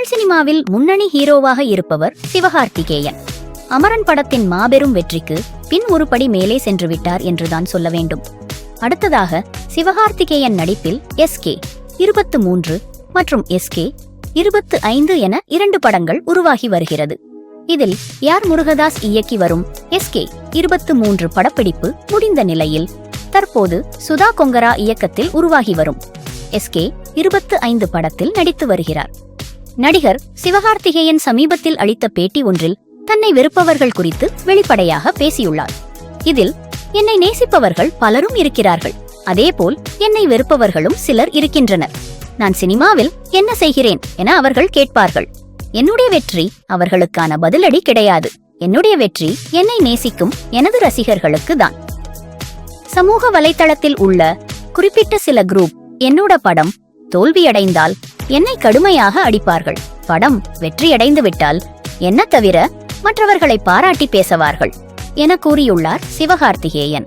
தமிழ் சினிமாவில் முன்னணி ஹீரோவாக இருப்பவர் சிவகார்த்திகேயன். அமரன் படத்தின் மாபெரும் வெற்றிக்கு பின் ஒரு படி மேலே சென்று விட்டார் என்றுதான் சொல்ல வேண்டும். அடுத்ததாக சிவகார்த்திகேயன் நடிப்பில் SK 23 மற்றும் SK 25 என 2 படங்கள் உருவாகி வருகிறது. இதில் ஆர் முருகதாஸ் இயக்கி வரும் SK 23 படப்பிடிப்பு முடிந்த நிலையில் தற்போது சுதா கொங்கரா இயக்கத்தில் உருவாகி வரும் SK 25 படத்தில் நடித்து வருகிறார். நடிகர் சிவகார்த்திகேயன் சமீபத்தில் அளித்த பேட்டி ஒன்றில் தன்னை வெறுப்பவர்கள் குறித்து வெளிப்படையாக பேசியுள்ளார். இதில் என்னை நேசிப்பவர்கள் பலரும் இருக்கிறார்கள், அதேபோல் என்னை வெறுப்பவர்களும் சிலர் இருக்கின்றனர். நான் சினிமாவில் என்ன செய்கிறேன் என அவர்கள் கேட்பார்கள். என்னுடைய வெற்றி அவர்களுக்கான பதிலடி கிடையாது. என்னுடைய வெற்றி என்னை நேசிக்கும் எனது ரசிகர்களுக்கு தான். சமூக வலைத்தளத்தில் உள்ள குறிப்பிட்ட சில குரூப் என்னோட படம் தோல்வியடைந்தால் என்னை கடுமையாக அடிப்பார்கள். படம் வெற்றியடைந்து விட்டால் என்ன தவிர மற்றவர்களை பாராட்டி பேசுவார்கள் என கூறியுள்ளார் சிவகார்த்திகேயன்.